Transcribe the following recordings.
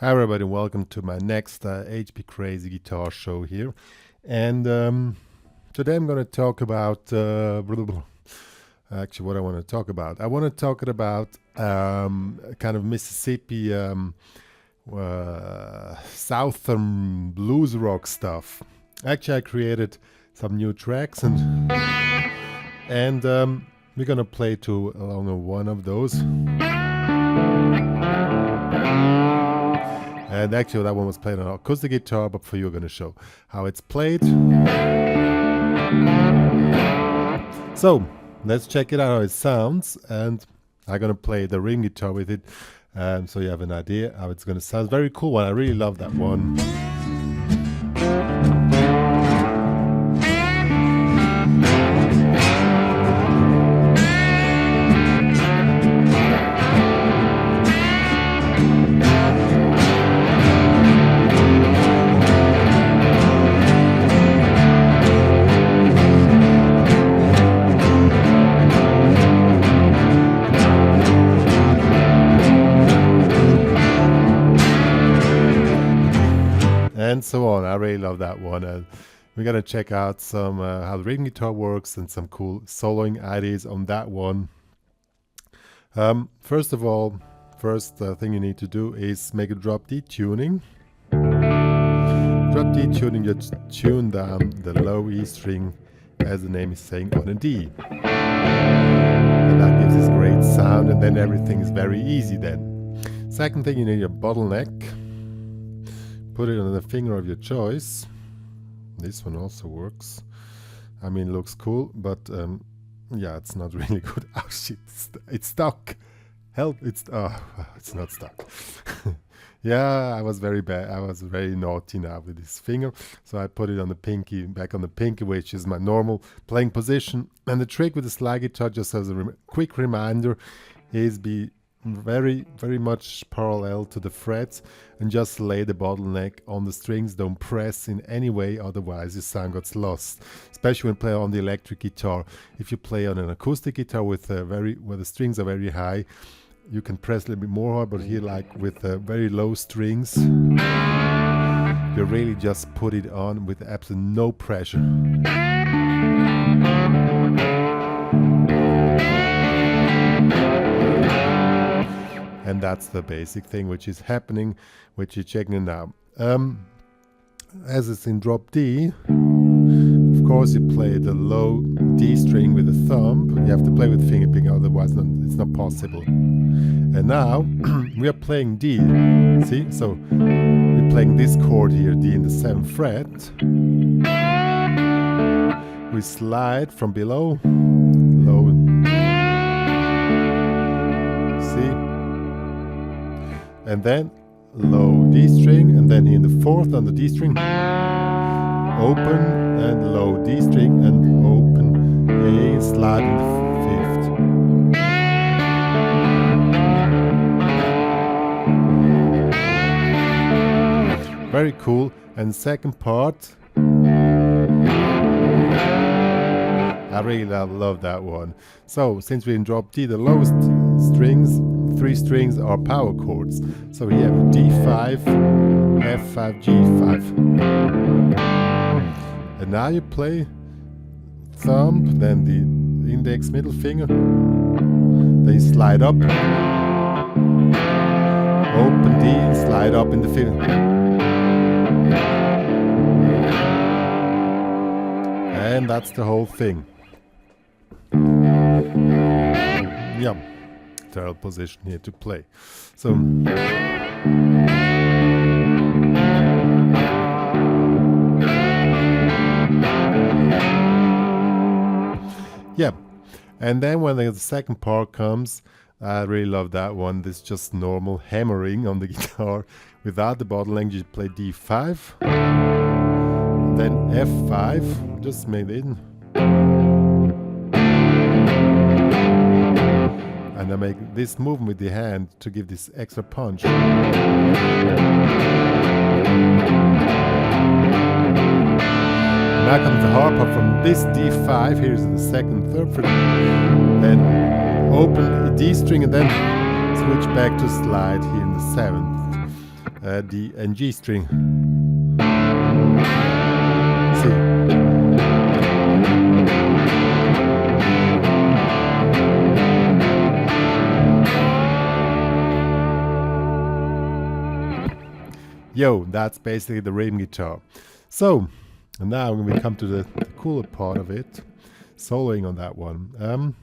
Hi everybody, welcome to my next HPCrazy guitar show here. And today I'm going to talk about, actually what I want to talk about. I want to talk about kind of Mississippi southern blues rock stuff. Actually I created some new tracks and we're going to play to along one of those. And actually that one was played on acoustic guitar, but for you I'm going to show how it's played. So let's check it out how it sounds, and I'm going to play the ring guitar with it, so you have an idea how it's going to sound. Very cool one, I really love that one. And so on. I really love that one, and we're gonna check out some how the rhythm guitar works and some cool soloing ideas on that one. First of all, first thing you need to do is make a drop D tuning. Drop D tuning, you tune down the low E string, as the name is saying, on a D, and that gives this great sound, and then everything is very easy then. Second thing, you need your bottleneck. Put it on the finger of your choice. This one also works. I mean, it looks cool, but yeah, it's not really good. Oh shit, it's stuck. Help, it's not stuck. Yeah, I was very bad. I was very naughty now with this finger. So I put it on the pinky, back on the pinky, which is my normal playing position. And the trick with the slide guitar, just as a quick reminder, is be very much parallel to the frets and just lay the bottleneck on the strings. Don't press in any way, otherwise your sound gets lost, especially when play on the electric guitar. If you play on an acoustic guitar with where the strings are very high, you can press a little bit more hard, but here, like with very low strings, you really just put it on with absolutely no pressure. And that's the basic thing which is happening, which you're checking now. As it's in drop D, of course you play the low D string with the thumb. You have to play with finger picking, otherwise it's not possible. And now we are playing D. See, so we're playing this chord here, D in the 7th fret. We slide from below, low. See? And then low D string, and then in the 4th on the D string, open and low D string and open A, slide in the 5th. Very cool. And second part, I really love that one. So since we're in drop D, the lowest strings, 3 strings are power chords. So we have D5, F5, G5. And now you play thumb, then the index middle finger, then you slide up, open D, slide up in the 5th. And that's the whole thing. Yeah, terrible position here to play. So yeah, and then when the second part comes, I really love that one. This is just normal hammering on the guitar without the bottleneck. You play D5, then F5, just made it. And I make this movement with the hand to give this extra punch. Now comes the hard part from this D5. Here's the 2nd, 3rd fret. Then open a D string and then switch back to slide here in the 7th. D and G string. See. Yo, that's basically the rhythm guitar. So, and now when we come to the cooler part of it, soloing on that one.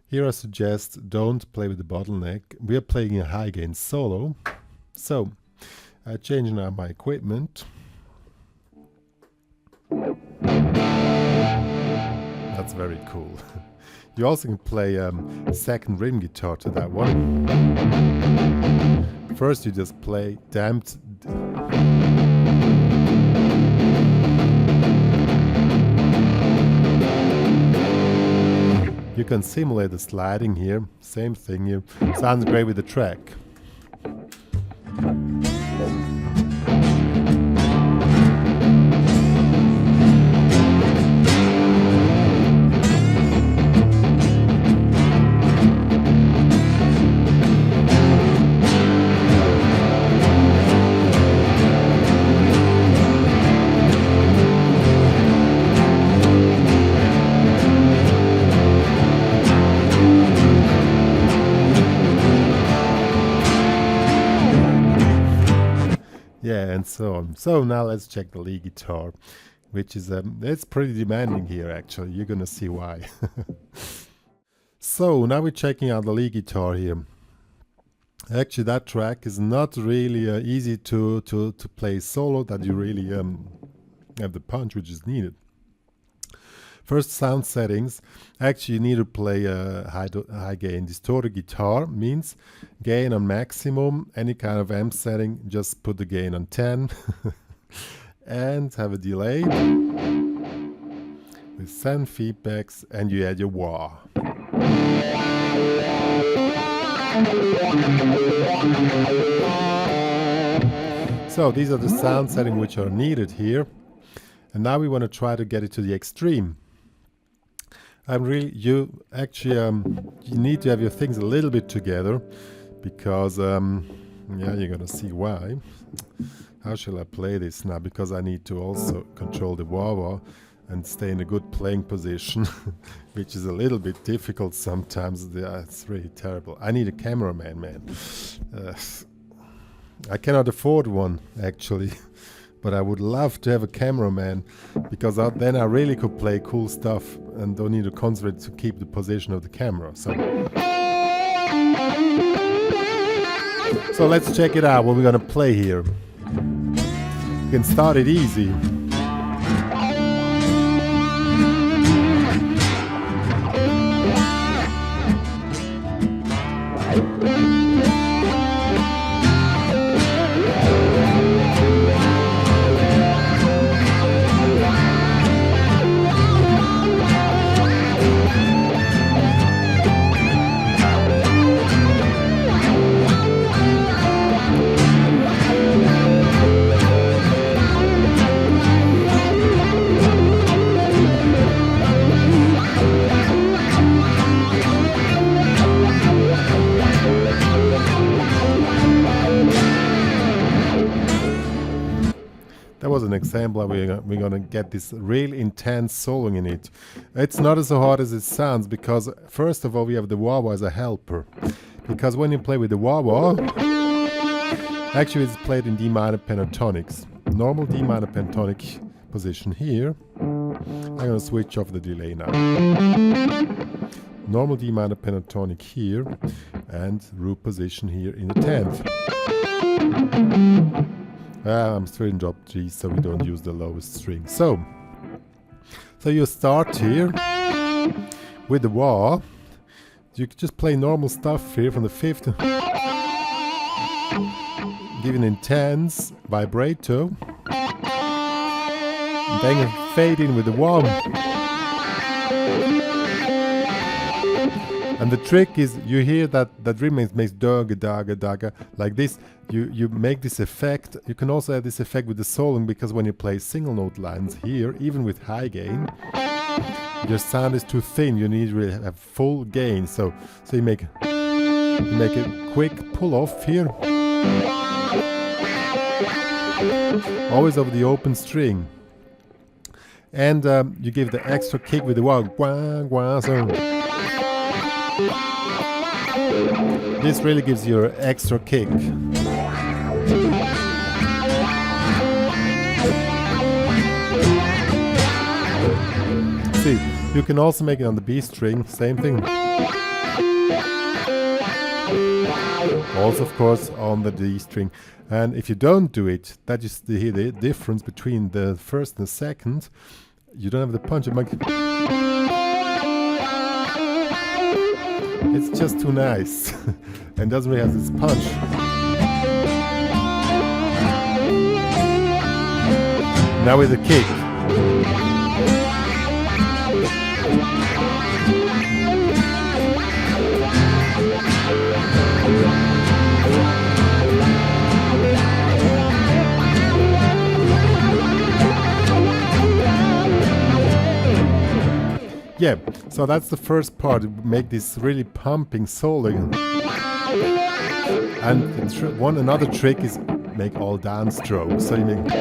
Here I suggest don't play with the bottleneck. We are playing a high gain solo. So, I change now my equipment. That's very cool. You also can play second rhythm guitar to that one. First you just play damped. You can simulate the sliding here, same thing here. Sounds great with the track. Yeah, and so on. So now let's check the lead guitar, which is it's pretty demanding here actually. You're gonna see why. So now we're checking out the lead guitar here. Actually, that track is not really easy to play solo. That you really have the punch which is needed. First, sound settings. Actually, you need to play a high gain distorted guitar. Means gain on maximum. Any kind of amp setting, just put the gain on 10. And have a delay with 7 feedbacks, and you add your wah. So these are the sound settings which are needed here. And now we want to try to get it to the extreme. You need to have your things a little bit together, because yeah, you're gonna see why. How shall I play this now? Because I need to also control the wah-wah and stay in a good playing position, which is a little bit difficult sometimes. It's really terrible. I need a cameraman, man. I cannot afford one actually. But I would love to have a cameraman, because then I really could play cool stuff and don't need to concentrate to keep the position of the camera. So let's check it out, what we're gonna play here. You can start it easy. That was an example. We're gonna get this real intense soloing in it. It's not as hard as it sounds, because first of all we have the wah-wah as a helper. Because when you play with the wah-wah, actually it's played in D minor pentatonics. Normal D minor pentatonic position here. I'm gonna switch off the delay now. Normal D minor pentatonic here, and root position here in the 10th. I'm string drop G, so we don't use the lowest string. So you start here with the wah. You can just play normal stuff here from the 5th, giving intense vibrato, and then you fade in with the wah. And the trick is, you hear that rhythm makes daga daga daga like this. You make this effect. You can also have this effect with the soloing, because when you play single note lines here, even with high gain, your sound is too thin. You need to really have full gain. So you make a quick pull off here, always over the open string. And you give the extra kick with the wah, wah, wah, so. This really gives you an extra kick. See, you can also make it on the B string, same thing. Also, of course, on the D string. And if you don't do it, that is the difference between the first and the second. You don't have the punch. It's just too nice and doesn't really have this punch. Now with the kick. Yeah, so that's the first part, make this really pumping solo. And another trick is make all down strokes. So you make,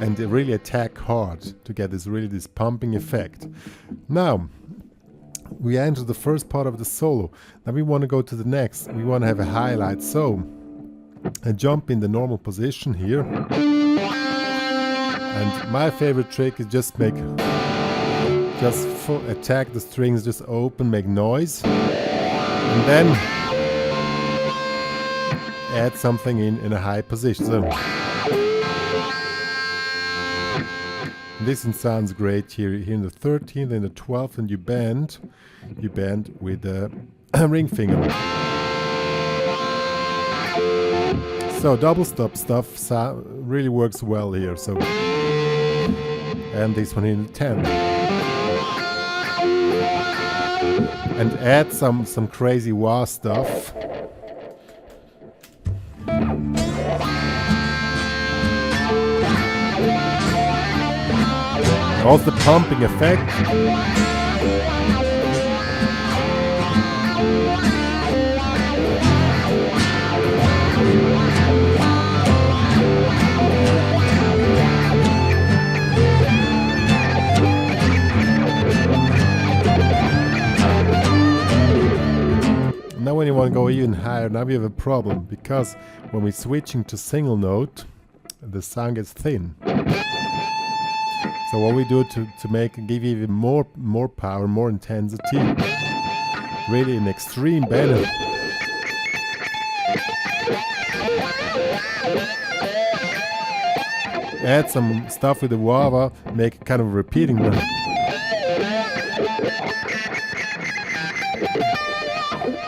and really attack hard to get this pumping effect. Now we enter the first part of the solo. Now we want to go to the next. We want to have a highlight. So I jump in the normal position here. And my favorite trick is just attack the strings, just open, make noise, and then add something in a high position. So this one sounds great here in the 13th and the 12th, and you bend with the ring finger. So double stop stuff really works well here. So. And this one in the 10th. And add some crazy wah stuff. Also the pumping effect. Now when you want to go even higher, now we have a problem, because when we're switching to single note, the sound gets thin. So what we do to give even more power, more intensity, really an extreme bend. Add some stuff with the wah-wah, make kind of repeating.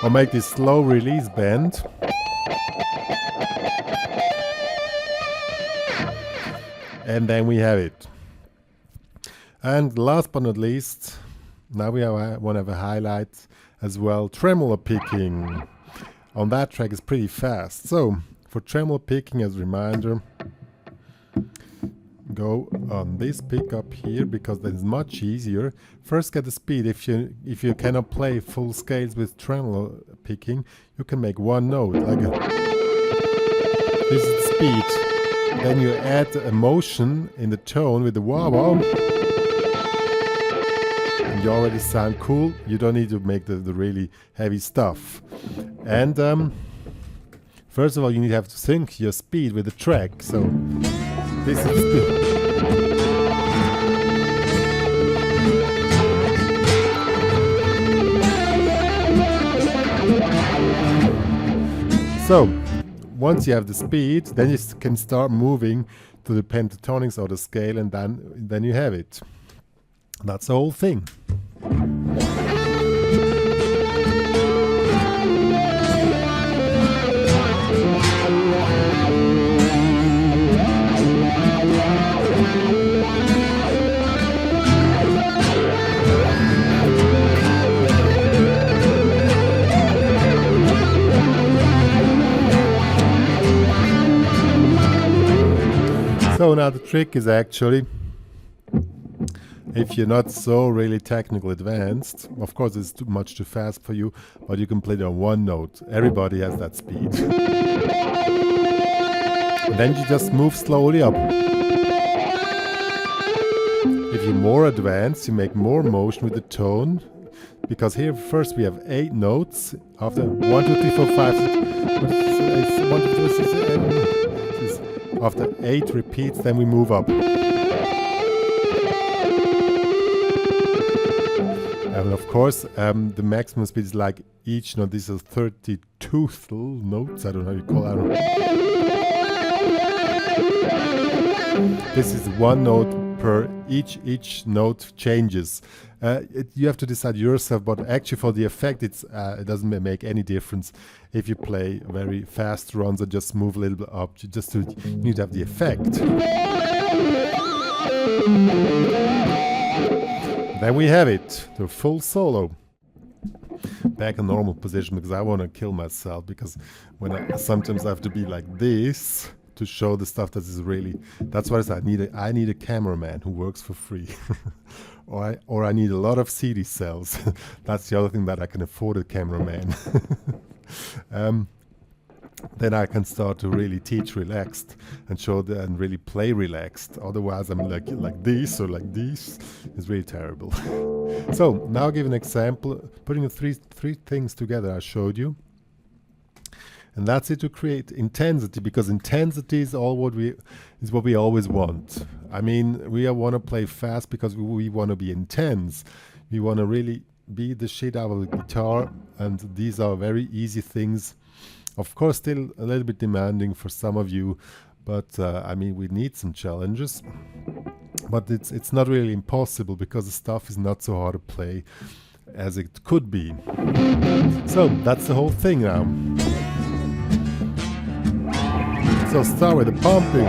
Or make this slow release bend. And then we have it. And last but not least, now we want to have a highlight as well, tremolo picking. On that track is pretty fast. So for tremolo picking, as a reminder, go on this pickup here, because that is much easier. First get the speed. If you cannot play full scales with tremolo picking, you can make one note like this is the speed. Then you add a motion in the tone with the wah-wah, and you already sound cool. You don't need to make the really heavy stuff. And first of all, you need to have to sync your speed with the track. So this is the speed. So once you have the speed, then you can start moving to the pentatonics or the scale, and then you have it. That's the whole thing. So now the trick is actually If you're not so really technical advanced, of course it's too much too fast for you, but you can play it on one note. Everybody has that speed. And then you just move slowly up. If you're more advanced, you make more motion with the tone, because here first we have 8 notes. After 1, 2, 3, 4, 5, 6, 1, 2, 3, 6, 7. After 8 repeats, then we move up. And of course, the maximum speed is like each note. These are 32 notes. I don't know how you call that. This is 1 note per each note changes. You have to decide yourself, but actually for the effect it doesn't make any difference if you play very fast runs or just move a little bit up. You need to have the effect. Then we have it, the full solo. Back in normal position, because I want to kill myself, because when sometimes I have to be like this to show the stuff that is really, that's what I need. I need a cameraman who works for free. or I need a lot of CD cells. That's the other thing, that I can afford a cameraman. Then I can start to really teach relaxed and show and really play relaxed. Otherwise I'm like this or like this. It's really terrible. So now I'll give an example, putting the three things together I showed you. And that's it, to create intensity, because intensity is what we always want. I mean, we want to play fast because we want to be intense. We want to really beat the shit out of the guitar, and these are very easy things. Of course, still a little bit demanding for some of you, but I mean, we need some challenges. But it's not really impossible, because the stuff is not so hard to play as it could be. So that's the whole thing now. So start with the pumping.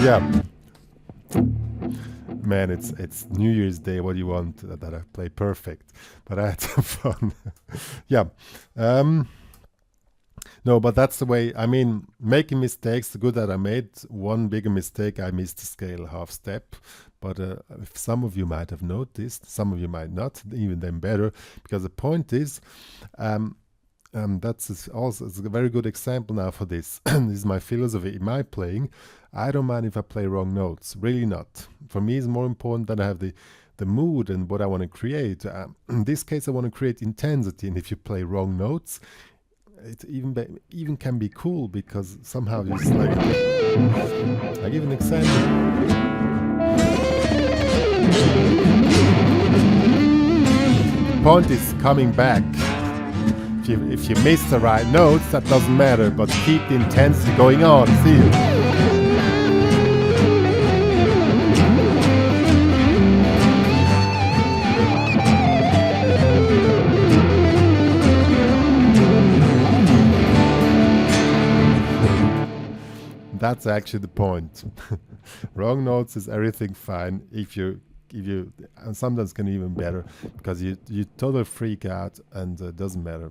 Yeah, man, it's New Year's Day. What do you want that I play perfect? But I had some fun. Yeah, no, but that's the way. I mean, making mistakes. The good that I made one bigger mistake. I missed the scale half step. But if some of you might have noticed, some of you might not. Even then better, because the point is. That's also a very good example now for this. This is my philosophy in my playing. I don't mind if I play wrong notes, really not. For me, it's more important that I have the mood and what I want to create. In this case, I want to create intensity, and if you play wrong notes, it even can be cool, because somehow it's like, I give an example. The point is coming back. If you miss the right notes, that doesn't matter, but keep the intensity going on. See you. That's actually the point. Wrong notes is everything fine. If you and sometimes can even better, because you totally freak out, and it doesn't matter.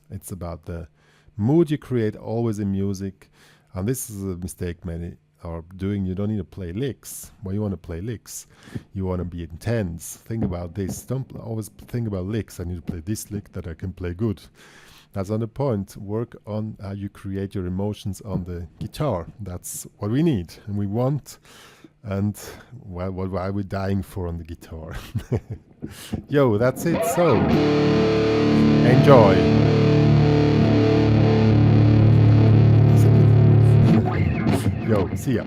It's about the mood you create always in music, and this is a mistake many are doing. You don't need to play licks. Well, you want to play licks. You want to be intense. Think about this. Don't always think about licks. I need to play this lick that I can play good. That's not the point. Work on how you create your emotions on the guitar. That's what we need and we want. And well, what are we dying for on the guitar? Yo, that's it. So, enjoy. Yo, see ya.